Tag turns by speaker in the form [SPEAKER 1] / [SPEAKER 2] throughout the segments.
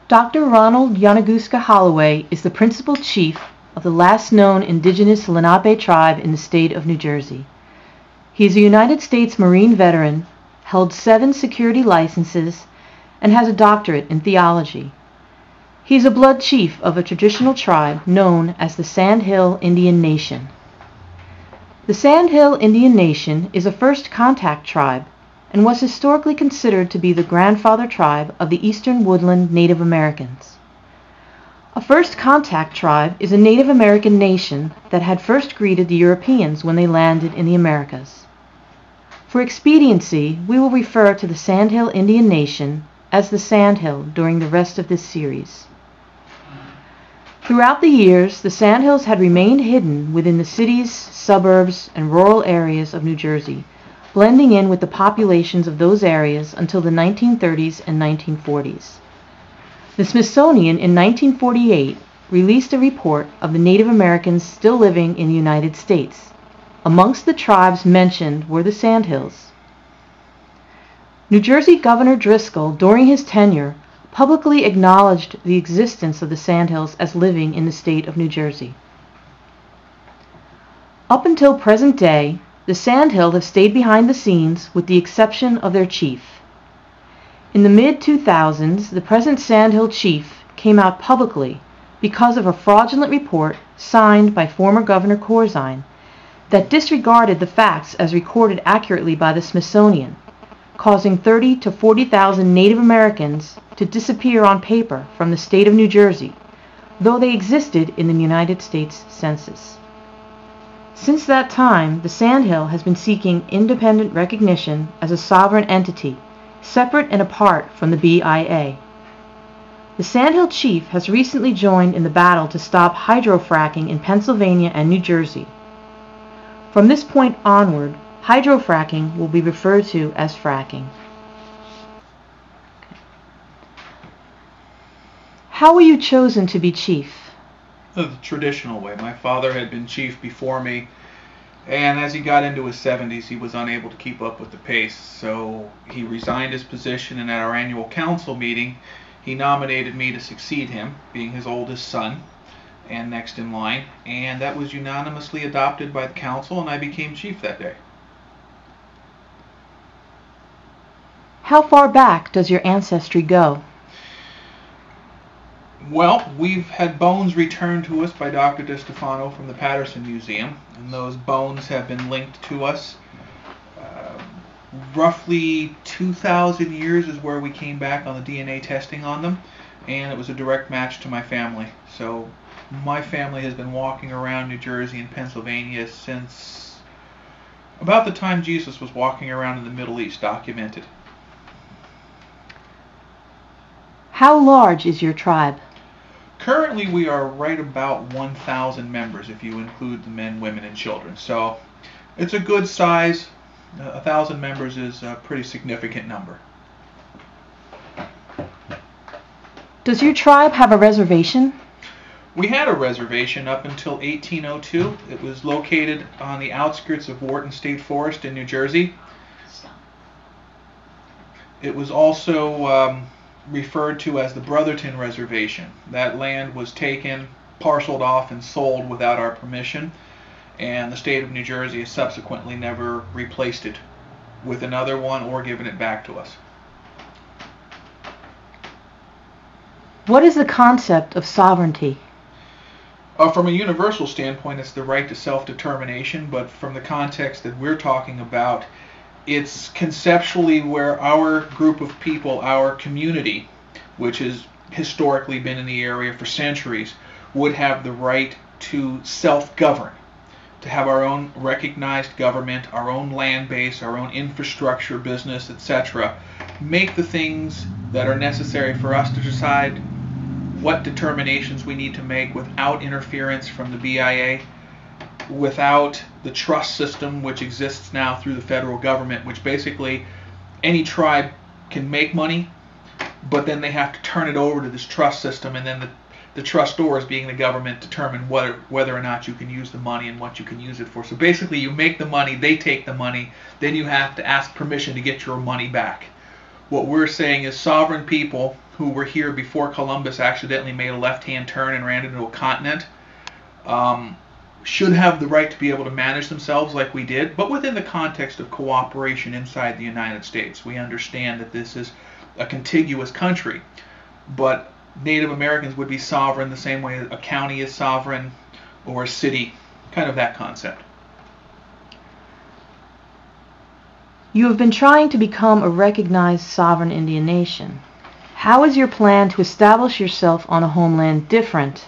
[SPEAKER 1] Dr. Ronald Yonaguska Holloway is the principal chief of the last known indigenous Lenape tribe in the state of New Jersey. He is a United States Marine veteran, held 7 security licenses, and has a doctorate in theology. He is a blood chief of a traditional tribe known as the Sandhill Indian Nation. The Sandhill Indian Nation is a first contact tribe and was historically considered to be the grandfather tribe of the Eastern Woodland Native Americans. A first contact tribe is a Native American nation that had first greeted the Europeans when they landed in the Americas. For expediency, we will refer to the Sandhill Indian Nation as the Sandhill during the rest of this series. Throughout the years, the Sandhills had remained hidden within the cities, suburbs, and rural areas of New Jersey, blending in with the populations of those areas until the 1930s and 1940s. The Smithsonian in 1948 released a report of the Native Americans still living in the United States. Amongst the tribes mentioned were the Sandhills. New Jersey Governor Driscoll, during his tenure, publicly acknowledged the existence of the Sandhills as living in the state of New Jersey. Up until present day, the Sandhills have stayed behind the scenes with the exception of their chief. In the mid-2000s, the present Sandhill chief came out publicly because of a fraudulent report signed by former Governor Corzine that disregarded the facts as recorded accurately by the Smithsonian, causing 30,000 to 40,000 Native Americans to disappear on paper from the state of New Jersey, though they existed in the United States Census. Since that time, the Sandhill has been seeking independent recognition as a sovereign entity, separate and apart from the BIA. The Sandhill chief has recently joined in the battle to stop hydrofracking in Pennsylvania and New Jersey. From this point onward, hydrofracking will be referred to as fracking. How were you chosen to be chief?
[SPEAKER 2] The traditional way. My father had been chief before me, and as he got into his 70s, he was unable to keep up with the pace, so he resigned his position, and at our annual council meeting, he nominated me to succeed him, being his oldest son and next in line, and that was unanimously adopted by the council, and I became chief that day.
[SPEAKER 1] How far back does your ancestry go?
[SPEAKER 2] Well, we've had bones returned to us by Dr. DeStefano from the Patterson Museum, and those bones have been linked to us. Roughly 2,000 years is where we came back on the DNA testing on them, and it was a direct match to my family. So my family has been walking around New Jersey and Pennsylvania since about the time Jesus was walking around in the Middle East, documented.
[SPEAKER 1] How large is your tribe?
[SPEAKER 2] Currently, we are right about 1,000 members if you include the men, women, and children. So it's a good size. 1,000 members is a pretty significant number.
[SPEAKER 1] Does your tribe have a reservation?
[SPEAKER 2] We had a reservation up until 1802. It was located on the outskirts of Wharton State Forest in New Jersey. It was also referred to as the Brotherton Reservation. That land was taken, parceled off, and sold without our permission, and the state of New Jersey has subsequently never replaced it with another one or given it back to us.
[SPEAKER 1] What is the concept of sovereignty?
[SPEAKER 2] From a universal standpoint, it's the right to self-determination, but from the context that we're talking about, it's conceptually where our group of people, our community, which has historically been in the area for centuries, would have the right to self-govern, to have our own recognized government, our own land base, our own infrastructure, business, etc. Make the things that are necessary for us to decide what determinations we need to make without interference from the BIA, without the trust system which exists now through the federal government, which basically any tribe can make money, but then they have to turn it over to this trust system, and then the trustors, being the government, determine whether or not you can use the money and what you can use it for. So basically you make the money, they take the money, then you have to ask permission to get your money back. What we're saying is sovereign people who were here before Columbus accidentally made a left-hand turn and ran into a continent should have the right to be able to manage themselves like we did, but within the context of cooperation inside the United States. We understand that this is a contiguous country, but Native Americans would be sovereign the same way a county is sovereign or a city, kind of that concept.
[SPEAKER 1] You have been trying to become a recognized sovereign Indian nation. How is your plan to establish yourself on a homeland different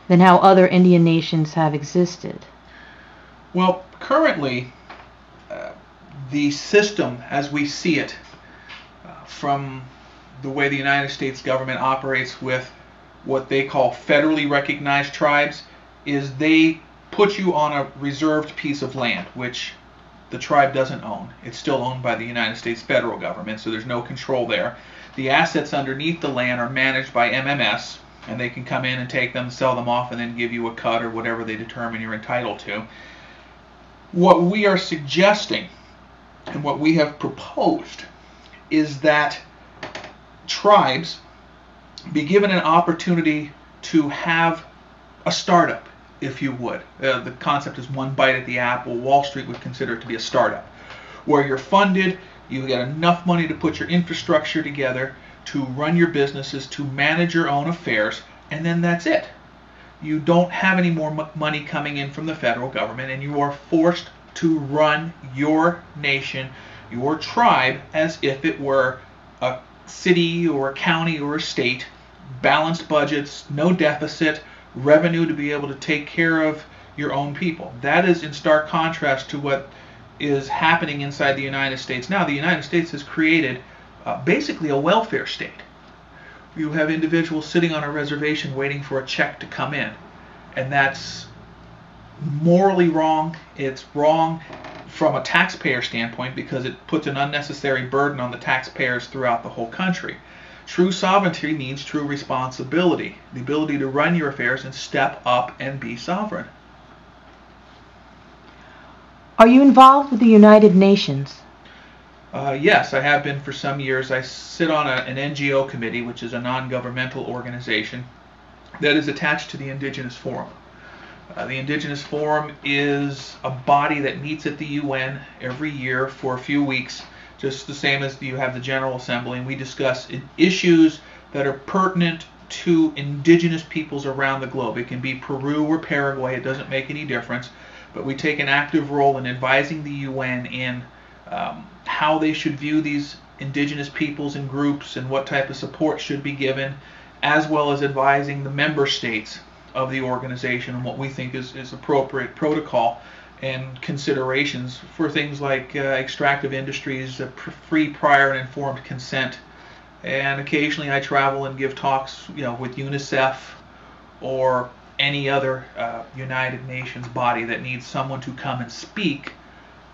[SPEAKER 1] than how other Indian nations have existed?
[SPEAKER 2] Well, currently, the system as we see it from the way the United States government operates with what they call federally recognized tribes is they put you on a reserved piece of land, which the tribe doesn't own. It's still owned by the United States federal government, so there's no control there. The assets underneath the land are managed by MMS, and they can come in and take them, sell them off, and then give you a cut or whatever they determine you're entitled to. What we are suggesting and what we have proposed is that tribes be given an opportunity to have a startup, if you would. The concept is one bite at the apple. Wall Street would consider it to be a startup, where you're funded, you get enough money to put your infrastructure together, to run your businesses, to manage your own affairs, and then that's it. You don't have any more money coming in from the federal government, and you are forced to run your nation, your tribe, as if it were a city or a county or a state, balanced budgets, no deficit, revenue to be able to take care of your own people. That is in stark contrast to what is happening inside the United States now. The United States has created basically a welfare state. You have individuals sitting on a reservation waiting for a check to come in, and that's morally wrong. It's wrong from a taxpayer standpoint because it puts an unnecessary burden on the taxpayers throughout the whole country. True sovereignty means true responsibility, the ability to run your affairs and step up and be sovereign.
[SPEAKER 1] Are you involved with the United Nations?
[SPEAKER 2] Yes, I have been for some years. I sit on an NGO committee, which is a non-governmental organization that is attached to the Indigenous Forum. The Indigenous Forum is a body that meets at the UN every year for a few weeks, just the same as you have the General Assembly, and we discuss issues that are pertinent to indigenous peoples around the globe. It can be Peru or Paraguay, it doesn't make any difference, but we take an active role in advising the UN in how they should view these indigenous peoples and groups and what type of support should be given, as well as advising the member states of the organization on what we think is appropriate protocol and considerations for things like extractive industries, free, prior, and informed consent. And occasionally I travel and give talks, with UNICEF or any other United Nations body that needs someone to come and speak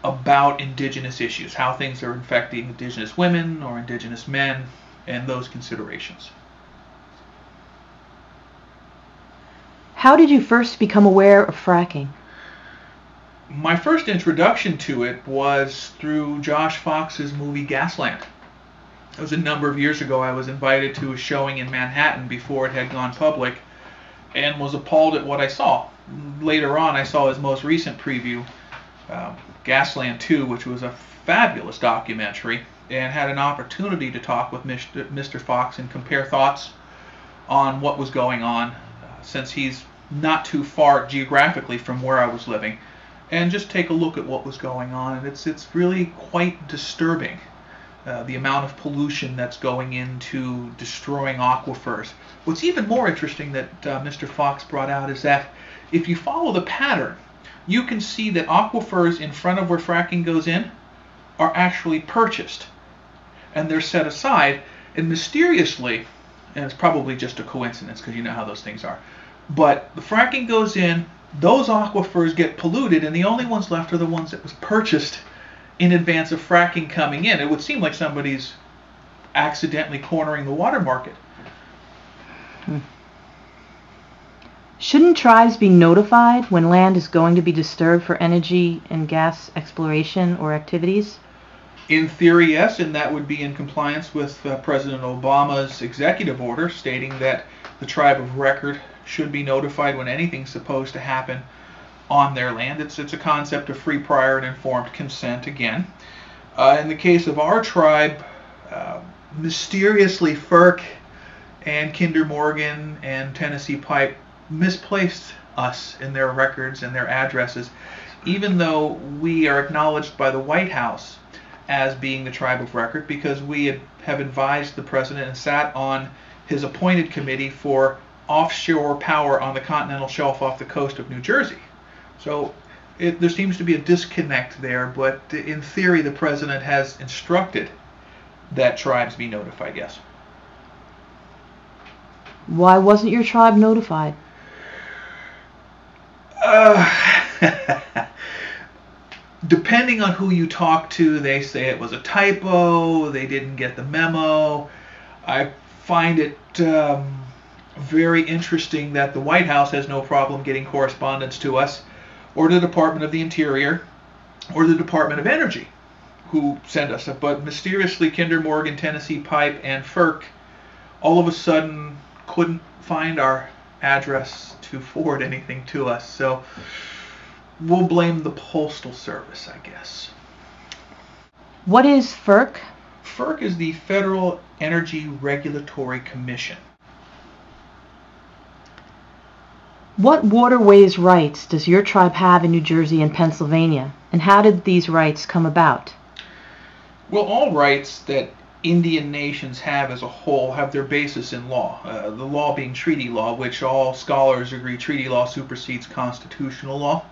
[SPEAKER 2] about indigenous issues, how things are affecting indigenous women or indigenous men, and those considerations.
[SPEAKER 1] How did you first become aware of fracking?
[SPEAKER 2] My first introduction to it was through Josh Fox's movie Gasland. It was a number of years ago. I was invited to a showing in Manhattan before it had gone public and was appalled at what I saw. Later on, I saw his most recent preview, Gasland 2, which was a fabulous documentary, and had an opportunity to talk with Mr. Fox and compare thoughts on what was going on, since he's not too far geographically from where I was living, and just take a look at what was going on. And it's really quite disturbing, the amount of pollution that's going into destroying aquifers. What's even more interesting that Mr. Fox brought out is that if you follow the pattern, you can see that aquifers in front of where fracking goes in are actually purchased, and they're set aside, and mysteriously, and it's probably just a coincidence because you know how those things are, but the fracking goes in, those aquifers get polluted, and the only ones left are the ones that was purchased in advance of fracking coming in. It would seem like somebody's accidentally cornering the water market.
[SPEAKER 1] Shouldn't tribes be notified when land is going to be disturbed for energy and gas exploration or activities?
[SPEAKER 2] In theory, yes, and that would be in compliance with President Obama's executive order stating that the tribe of record should be notified when anything's supposed to happen on their land. It's a concept of free, prior, and informed consent again. In the case of our tribe, mysteriously FERC and Kinder Morgan and Tennessee Pipe misplaced us in their records and their addresses, even though we are acknowledged by the White House as being the tribe of record, because we have advised the president and sat on his appointed committee for offshore power on the continental shelf off the coast of New Jersey. So there seems to be a disconnect there, but in theory the president has instructed that tribes be notified, yes.
[SPEAKER 1] Why wasn't your tribe notified?
[SPEAKER 2] Depending on who you talk to, they say it was a typo, they didn't get the memo. I find it very interesting that the White House has no problem getting correspondence to us, or the Department of the Interior, or the Department of Energy, who send us it. But mysteriously, Kinder Morgan, Tennessee Pipe, and FERC all of a sudden couldn't find our address to forward anything to us. So we'll blame the Postal Service, I guess.
[SPEAKER 1] What is FERC?
[SPEAKER 2] FERC is the Federal Energy Regulatory Commission.
[SPEAKER 1] What waterways rights does your tribe have in New Jersey and Pennsylvania, and how did these rights come about?
[SPEAKER 2] Well, all rights that Indian nations have as a whole have their basis in law, the law being treaty law, which all scholars agree treaty law supersedes constitutional law.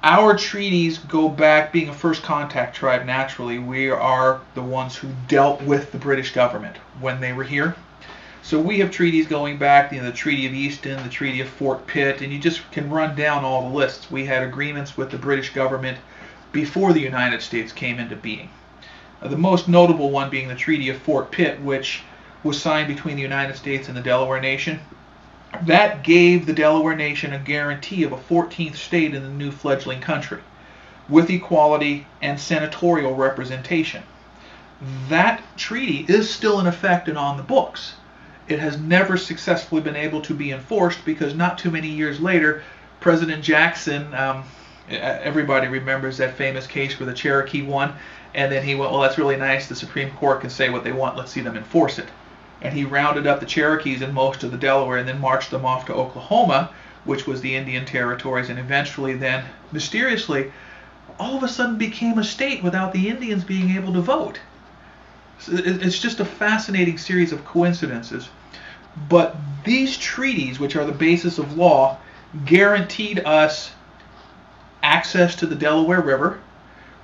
[SPEAKER 2] Our treaties go back, being a first contact tribe naturally, we are the ones who dealt with the British government when they were here. So we have treaties going back, the Treaty of Easton, the Treaty of Fort Pitt, and you just can run down all the lists. We had agreements with the British government before the United States came into being. The most notable one being the Treaty of Fort Pitt, which was signed between the United States and the Delaware Nation. That gave the Delaware Nation a guarantee of a 14th state in the new fledgling country, with equality and senatorial representation. That treaty is still in effect and on the books. It has never successfully been able to be enforced because not too many years later, President Jackson, everybody remembers that famous case where the Cherokee won, and then he went, well, that's really nice, the Supreme Court can say what they want, let's see them enforce it. And he rounded up the Cherokees and most of the Delaware and then marched them off to Oklahoma, which was the Indian territories, and eventually then, mysteriously, all of a sudden became a state without the Indians being able to vote. So it's just a fascinating series of coincidences. But these treaties, which are the basis of law, guaranteed us access to the Delaware River,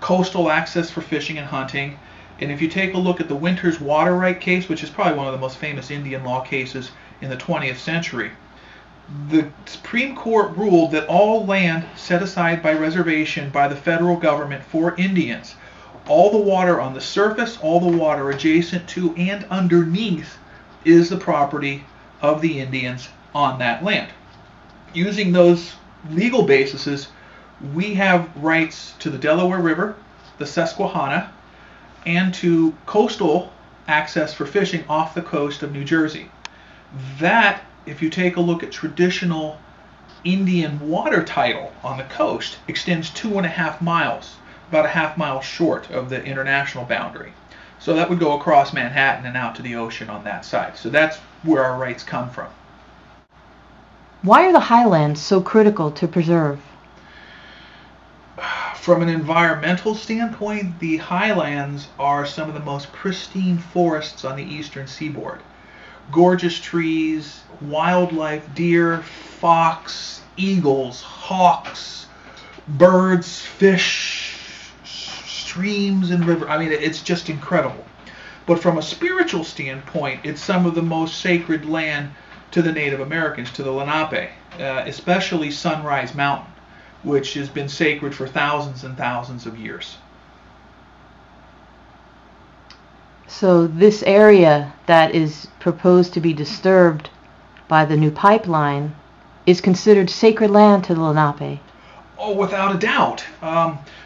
[SPEAKER 2] coastal access for fishing and hunting. And if you take a look at the Winters water right case, which is probably one of the most famous Indian law cases in the 20th century, the Supreme Court ruled that all land set aside by reservation by the federal government for Indians, all the water on the surface, all the water adjacent to and underneath, is the property of the Indians on that land. Using those legal bases, we have rights to the Delaware River, the Susquehanna, and to coastal access for fishing off the coast of New Jersey. That, if you take a look at traditional Indian water title on the coast, extends 2.5 miles, about a half mile short of the international boundary. So that would go across Manhattan and out to the ocean on that side. So that's where our rights come from.
[SPEAKER 1] Why are the highlands so critical to preserve?
[SPEAKER 2] From an environmental standpoint, the highlands are some of the most pristine forests on the eastern seaboard. Gorgeous trees, wildlife, deer, fox, eagles, hawks, birds, fish, streams and rivers. I mean, it's just incredible. But from a spiritual standpoint, it's some of the most sacred land to the Native Americans, to the Lenape, especially Sunrise Mountain, which has been sacred for thousands and thousands of years.
[SPEAKER 1] So this area that is proposed to be disturbed by the new pipeline is considered sacred land to the Lenape?
[SPEAKER 2] Oh, without a doubt.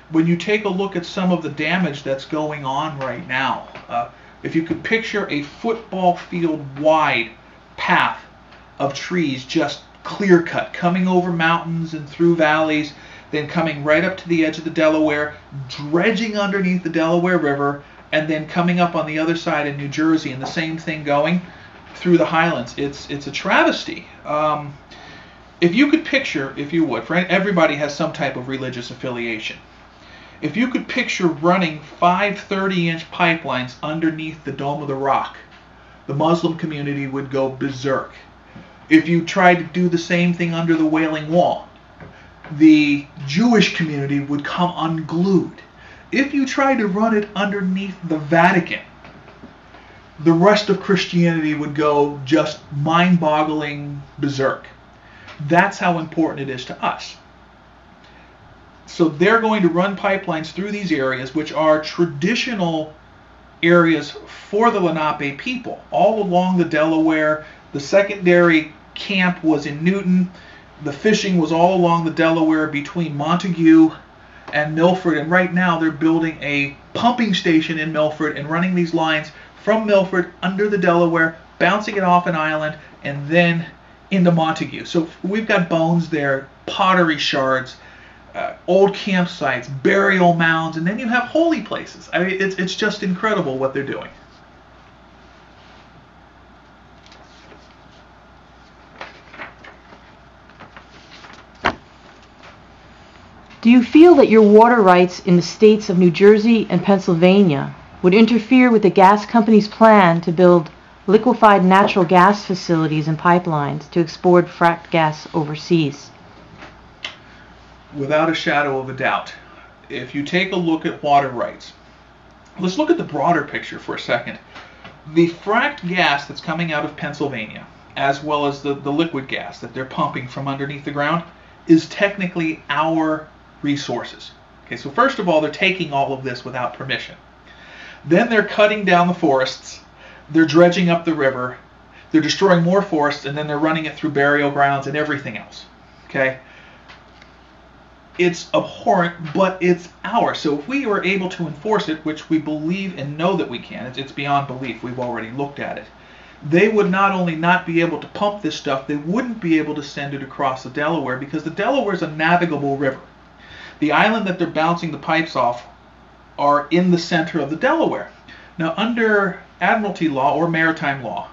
[SPEAKER 2] When you take a look at some of the damage that's going on right now, if you could picture a football field wide path of trees just clear cut, coming over mountains and through valleys, then coming right up to the edge of the Delaware, dredging underneath the Delaware River, and then coming up on the other side in New Jersey, and the same thing going through the Highlands. It's a travesty. If you could picture, if you would, everybody has some type of religious affiliation. If you could picture running 5 30-inch pipelines underneath the Dome of the Rock, the Muslim community would go berserk. If you tried to do the same thing under the Wailing Wall, the Jewish community would come unglued. If you tried to run it underneath the Vatican, the rest of Christianity would go just mind-boggling berserk. That's how important it is to us. So they're going to run pipelines through these areas, which are traditional areas for the Lenape people. All along the Delaware, the secondary camp was in Newton. The fishing was all along the Delaware between Montague and Milford. And right now they're building a pumping station in Milford and running these lines from Milford under the Delaware, bouncing it off an island, and then into Montague. So we've got bones there, pottery shards, old campsites, burial mounds, and then you have holy places. I mean, it's just incredible what they're doing.
[SPEAKER 1] Do you feel that your water rights in the states of New Jersey and Pennsylvania would interfere with the gas company's plan to build liquefied natural gas facilities and pipelines to export fracked gas overseas?
[SPEAKER 2] Without a shadow of a doubt. If you take a look at water rights, let's look at the broader picture for a second. The fracked gas that's coming out of Pennsylvania, as well as the liquid gas that they're pumping from underneath the ground, is technically our resources. Okay, so first of all, they're taking all of this without permission. Then they're cutting down the forests, they're dredging up the river, they're destroying more forests, and then they're running it through burial grounds and everything else. Okay? It's abhorrent, but it's ours. So if we were able to enforce it, which we believe and know that we can, it's beyond belief, we've already looked at it, they would not only not be able to pump this stuff, they wouldn't be able to send it across the Delaware, because the Delaware is a navigable river. The island that they're bouncing the pipes off are in the center of the Delaware. Now, under Admiralty law or maritime law,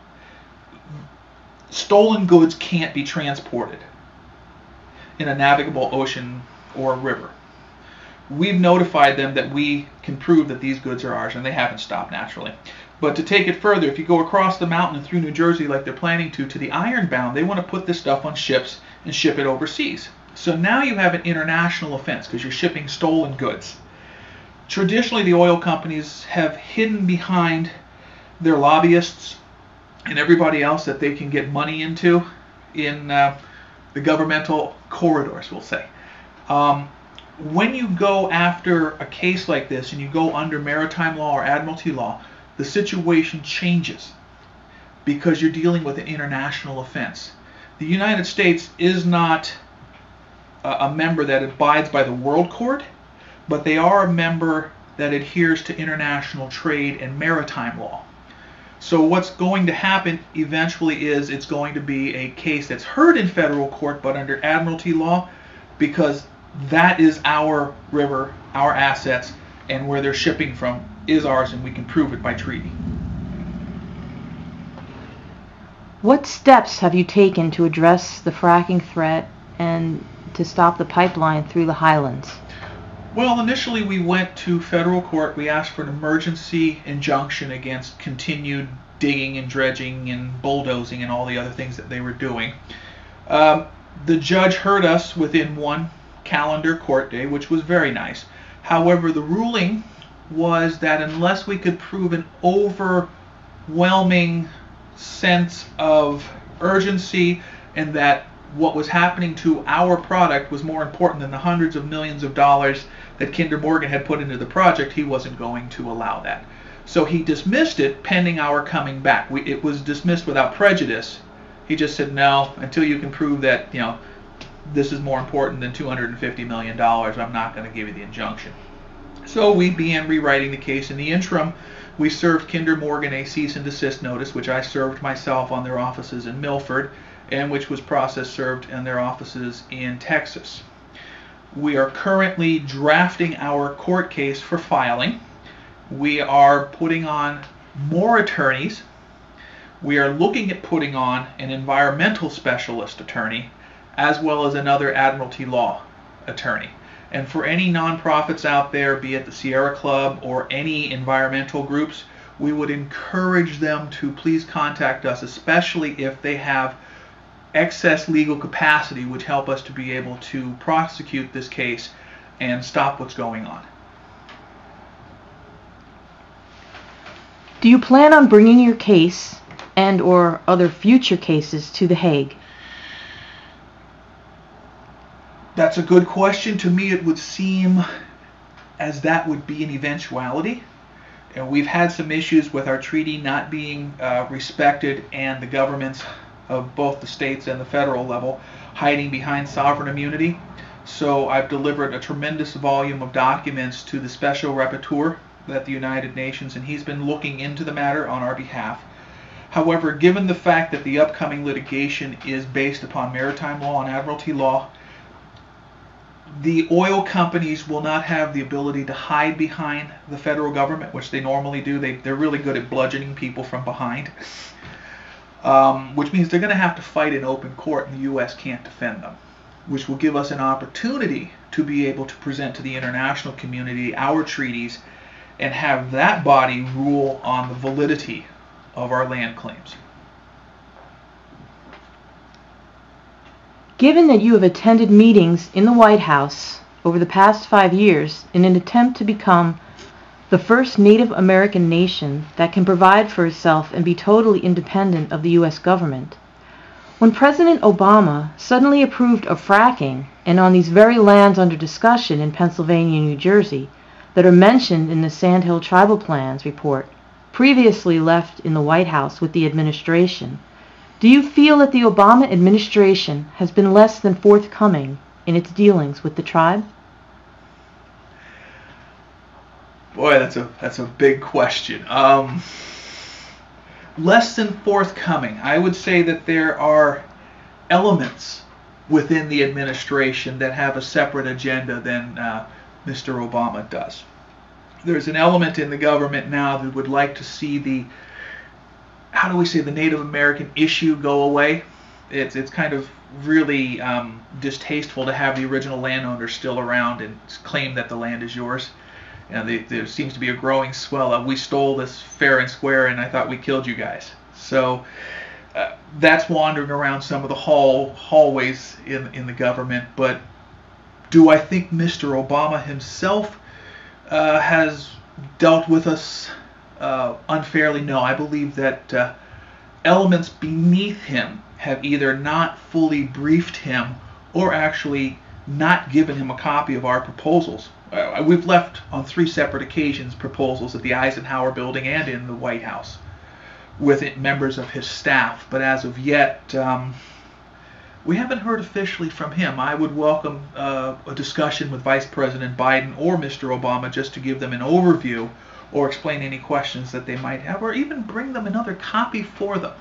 [SPEAKER 2] stolen goods can't be transported in a navigable ocean or river. We've notified them that we can prove that these goods are ours, and they haven't stopped, naturally. But to take it further, if you go across the mountain and through New Jersey like they're planning to the ironbound, they want to put this stuff on ships and ship it overseas. So now you have an international offense because you're shipping stolen goods. Traditionally, the oil companies have hidden behind their lobbyists and everybody else that they can get money into in the governmental corridors, we'll say. When you go after a case like this and you go under maritime law or admiralty law, the situation changes because you're dealing with an international offense. The United States is not a member that abides by the World Court, but they are a member that adheres to international trade and maritime law. So what's going to happen eventually is it's going to be a case that's heard in federal court but under admiralty law, because that is our river, our assets, and where they're shipping from is ours, and we can prove it by treaty.
[SPEAKER 1] What steps have you taken to address the fracking threat and to stop the pipeline through the Highlands?
[SPEAKER 2] Well, initially we went to federal court. We asked for an emergency injunction against continued digging and dredging and bulldozing and all the other things that they were doing. The judge heard us within one calendar court day, which was very nice. However, the ruling was that unless we could prove an overwhelming sense of urgency and that what was happening to our product was more important than the hundreds of millions of dollars that Kinder Morgan had put into the project, he wasn't going to allow that. So he dismissed it pending our coming back. It was dismissed without prejudice. He just said, no, until you can prove that, this is more important than $250 million. I'm not going to give you the injunction. So we began rewriting the case. In the interim, we served Kinder Morgan a cease and desist notice, which I served myself on their offices in Milford, and which was process served in their offices in Texas. We are currently drafting our court case for filing. We are putting on more attorneys. We are looking at putting on an environmental specialist attorney, as well as another Admiralty law attorney. And for any nonprofits out there, be it the Sierra Club or any environmental groups, we would encourage them to please contact us, especially if they have excess legal capacity, which help us to be able to prosecute this case and stop what's going on.
[SPEAKER 1] Do you plan on bringing your case and or other future cases to The Hague?
[SPEAKER 2] That's a good question. To me, it would seem as that would be an eventuality. And we've had some issues with our treaty not being respected, and the governments of both the states and the federal level hiding behind sovereign immunity. So I've delivered a tremendous volume of documents to the Special Rapporteur at the United Nations, and he's been looking into the matter on our behalf. However, given the fact that the upcoming litigation is based upon maritime law and Admiralty law, the oil companies will not have the ability to hide behind the federal government, which they normally do. They're really good at bludgeoning people from behind, which means they're going to have to fight in open court, and the U.S. can't defend them, which will give us an opportunity to be able to present to the international community our treaties and have that body rule on the validity of our land claims.
[SPEAKER 1] Given that you have attended meetings in the White House over the past 5 years in an attempt to become the first Native American nation that can provide for itself and be totally independent of the U.S. government, when President Obama suddenly approved of fracking, and on these very lands under discussion in Pennsylvania and New Jersey that are mentioned in the Sandhill Tribal Plans report, previously left in the White House with the administration, do you feel that the Obama administration has been less than forthcoming in its dealings with the tribe?
[SPEAKER 2] Boy, that's a big question. Less than forthcoming. I would say that there are elements within the administration that have a separate agenda than Mr. Obama does. There's an element in the government now that would like to see the Native American issue go away. It's kind of really distasteful to have the original landowners still around and claim that the land is yours. There seems to be a growing swell of, we stole this fair and square and I thought we killed you guys. So that's wandering around some of the hallways in the government. But do I think Mr. Obama himself has dealt with us unfairly? No. I believe that elements beneath him have either not fully briefed him or actually not given him a copy of our proposals. We've left on 3 separate occasions proposals at the Eisenhower building and in the White House with members of his staff, but as of yet we haven't heard officially from him. I would welcome a discussion with Vice President Biden or Mr. Obama just to give them an overview or explain any questions that they might have, or even bring them another copy for them.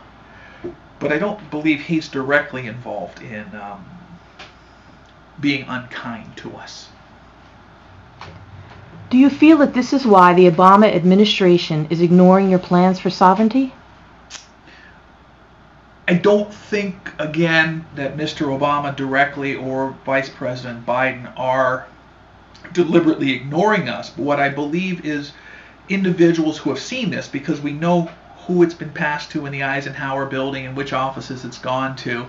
[SPEAKER 2] But I don't believe he's directly involved in being unkind to us.
[SPEAKER 1] Do you feel that this is why the Obama administration is ignoring your plans for sovereignty?
[SPEAKER 2] I don't think, again, that Mr. Obama directly or Vice President Biden are deliberately ignoring us. But what I believe is individuals who have seen this, because we know who it's been passed to in the Eisenhower building and which offices it's gone to,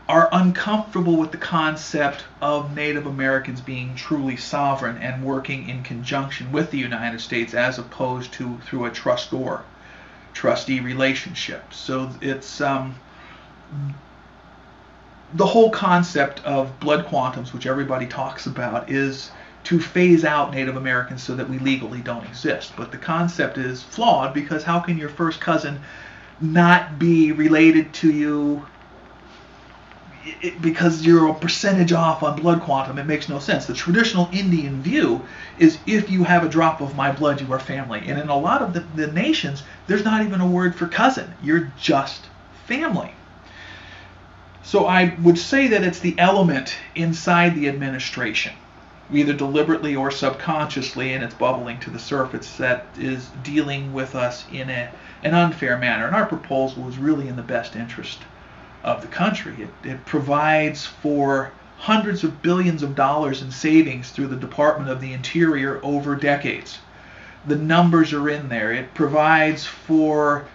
[SPEAKER 2] are uncomfortable with the concept of Native Americans being truly sovereign and working in conjunction with the United States as opposed to through a trustee relationship. So it's the whole concept of blood quantums, which everybody talks about, is to phase out Native Americans so that we legally don't exist. But the concept is flawed, because how can your first cousin not be related to you because you're a percentage off on blood quantum, it makes no sense. The traditional Indian view is if you have a drop of my blood, you are family. And in a lot of the nations, there's not even a word for cousin. You're just family. So I would say that it's the element inside the administration, either deliberately or subconsciously, and it's bubbling to the surface, that is dealing with us in an unfair manner. And our proposal is really in the best interest of the country. It provides for hundreds of billions of dollars in savings through the Department of the Interior over decades. The numbers are in there. It provides for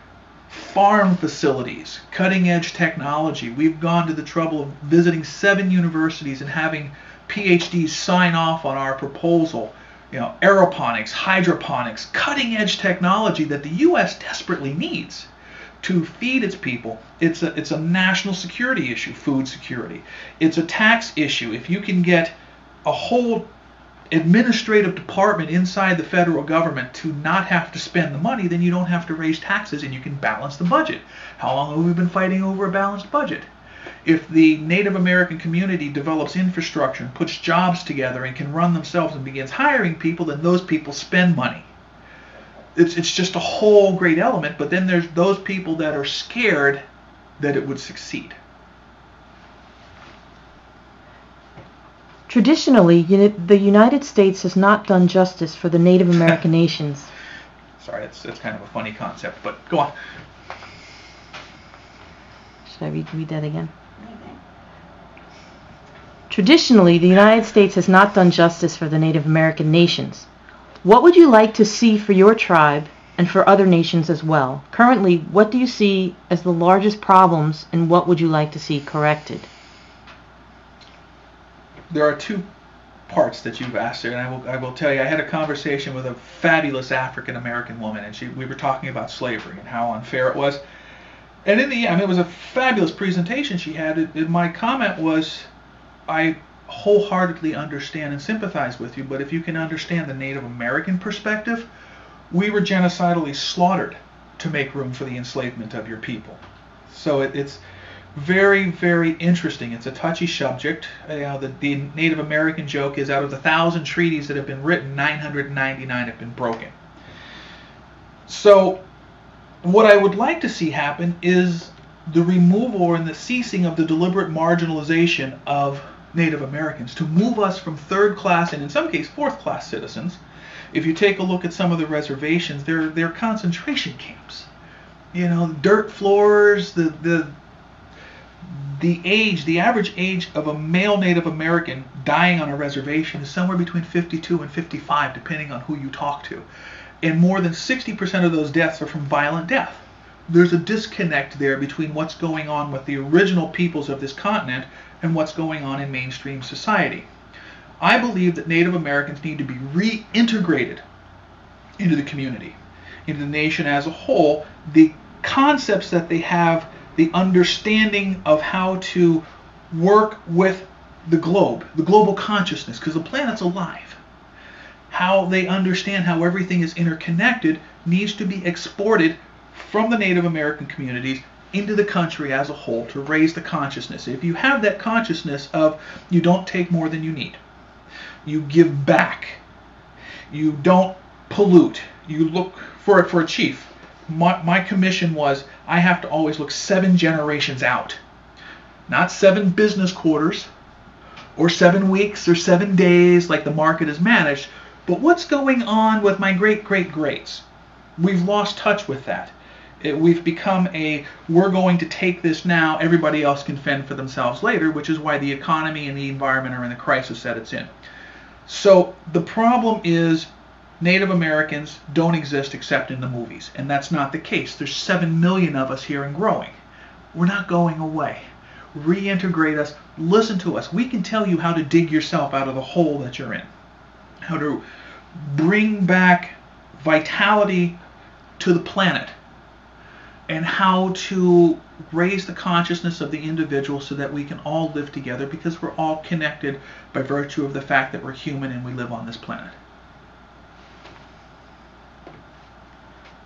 [SPEAKER 2] farm facilities, cutting-edge technology. We've gone to the trouble of visiting 7 universities and having PhDs sign off on our proposal. You know, aeroponics, hydroponics, cutting-edge technology that the U.S. desperately needs to feed its people. It's a national security issue, food security. It's a tax issue. If you can get a whole administrative department inside the federal government to not have to spend the money, then you don't have to raise taxes and you can balance the budget. How long have we been fighting over a balanced budget? If the Native American community develops infrastructure and puts jobs together and can run themselves and begins hiring people, then those people spend money. It's just a whole great element, but then there's those people that are scared that it would succeed.
[SPEAKER 1] Traditionally, the United States has not done justice for the Native American nations.
[SPEAKER 2] Sorry, that's kind of a funny concept, but go on.
[SPEAKER 1] Should I read that again? Traditionally, the United States has not done justice for the Native American nations. What would you like to see for your tribe and for other nations as well? Currently, what do you see as the largest problems, and what would you like to see corrected?
[SPEAKER 2] There are 2 parts that you've asked there, and I will tell you, I had a conversation with a fabulous African American woman, and we were talking about slavery and how unfair it was. And in the end, it was a fabulous presentation she had. My comment was, I wholeheartedly understand and sympathize with you, but if you can understand the Native American perspective, we were genocidally slaughtered to make room for the enslavement of your people. So it's very, very interesting. It's a touchy subject. The Native American joke is, out of the 1,000 treaties that have been written, 999 have been broken. So what I would like to see happen is the removal or the ceasing of the deliberate marginalization of Native Americans, to move us from 3rd class and in some cases 4th class citizens. If you take a look at some of the reservations, they're concentration camps. You know, dirt floors, the average age of a male Native American dying on a reservation is somewhere between 52 and 55, depending on who you talk to. And more than 60% of those deaths are from violent death. There's a disconnect there between what's going on with the original peoples of this continent and what's going on in mainstream society. I believe that Native Americans need to be reintegrated into the community, into the nation as a whole. The concepts that they have, the understanding of how to work with the globe, the global consciousness, because the planet's alive. How they understand how everything is interconnected needs to be exported from the Native American communities into the country as a whole to raise the consciousness. If you have that consciousness of you don't take more than you need, you give back, you don't pollute, you look for a chief. My commission was, I have to always look 7 generations out, not 7 business quarters or 7 weeks or 7 days like the market is managed, but what's going on with my great-great-greats. We've lost touch with that. We've become we're going to take this now, everybody else can fend for themselves later, which is why the economy and the environment are in the crisis that it's in. So the problem is Native Americans don't exist except in the movies, and that's not the case. There's 7 million of us here and growing. We're not going away. Reintegrate us, listen to us. We can tell you how to dig yourself out of the hole that you're in, how to bring back vitality to the planet, and how to raise the consciousness of the individual so that we can all live together, because we're all connected by virtue of the fact that we're human and we live on this planet.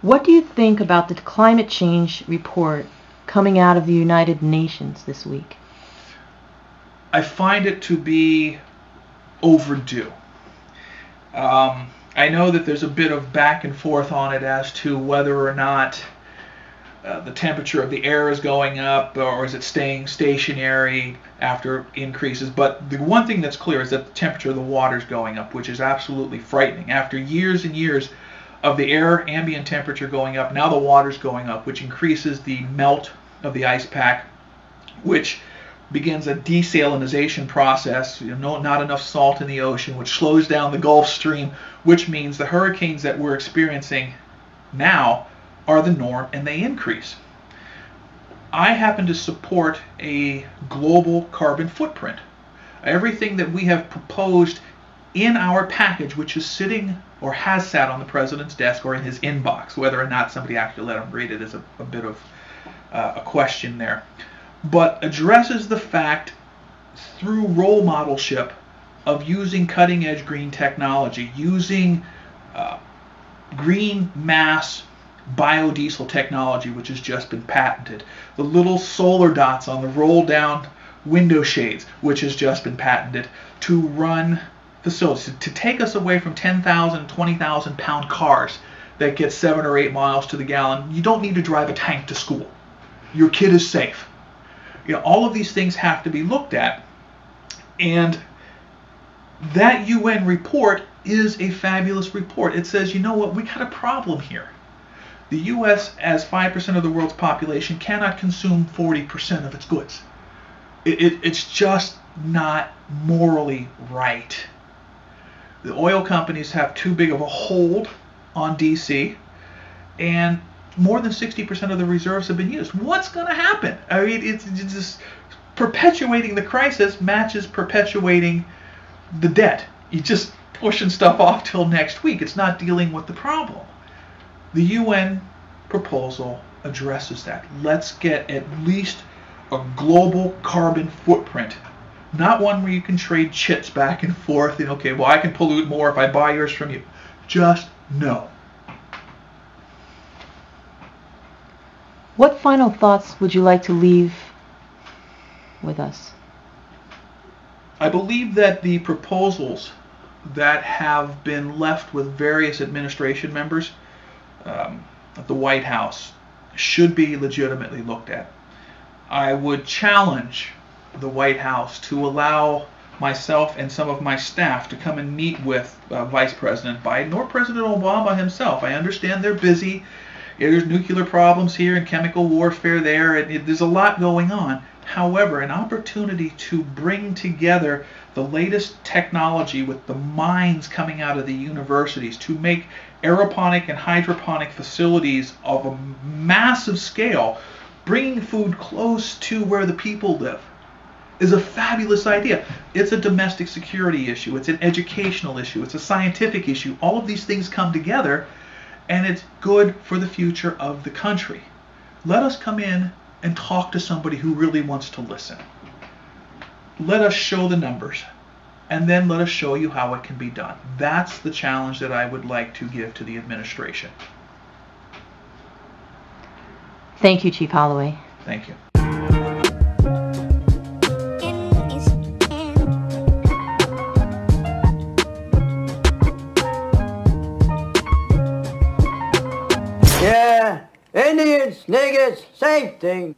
[SPEAKER 1] What do you think about the climate change report coming out of the United Nations this week?
[SPEAKER 2] I find it to be overdue. I know that there's a bit of back and forth on it as to whether or not the temperature of the air is going up, or is it staying stationary after increases. But the one thing that's clear is that the temperature of the water is going up, which is absolutely frightening. After years and years of the air ambient temperature going up, now the water's going up, which increases the melt of the ice pack, which begins a desalinization process, not enough salt in the ocean, which slows down the Gulf Stream, which means the hurricanes that we're experiencing now are the norm, and they increase. I happen to support a global carbon footprint. Everything that we have proposed in our package, which is sitting or has sat on the president's desk or in his inbox, whether or not somebody actually let him read it is a bit of a question there, but addresses the fact through role modelship of using cutting edge green technology, using green mass biodiesel technology, which has just been patented, the little solar dots on the roll down window shades, which has just been patented, to run facilities, to take us away from 10,000, 20,000 pound cars that get 7 or 8 miles to the gallon. You don't need to drive a tank to school. Your kid is safe. All of these things have to be looked at, and that UN report is a fabulous report. It says, you know what, we got a problem here. The U.S., as 5% of the world's population, cannot consume 40% of its goods. It's just not morally right. The oil companies have too big of a hold on D.C., and more than 60% of the reserves have been used. What's going to happen? I mean, it's just perpetuating the crisis matches perpetuating the debt. You're just pushing stuff off till next week. It's not dealing with the problem. The UN proposal addresses that. Let's get at least a global carbon footprint. Not one where you can trade chits back and forth and, okay, well, I can pollute more if I buy yours from you. Just no.
[SPEAKER 1] What final thoughts would you like to leave with us?
[SPEAKER 2] I believe that the proposals that have been left with various administration members at the White House should be legitimately looked at. I would challenge the White House to allow myself and some of my staff to come and meet with Vice President Biden or President Obama himself. I understand they're busy. There's nuclear problems here and chemical warfare there, and there's a lot going on. However, an opportunity to bring together the latest technology with the minds coming out of the universities to make aeroponic and hydroponic facilities of a massive scale, bringing food close to where the people live, is a fabulous idea. It's a domestic security issue. It's an educational issue. It's a scientific issue. All of these things come together, and it's good for the future of the country. Let us come in and talk to somebody who really wants to listen. Let us show the numbers, and then let us show you how it can be done. That's the challenge that I would like to give to the administration.
[SPEAKER 1] Thank you, Chief Holloway.
[SPEAKER 2] Thank you.
[SPEAKER 3] Yeah, Indians, niggas, same thing.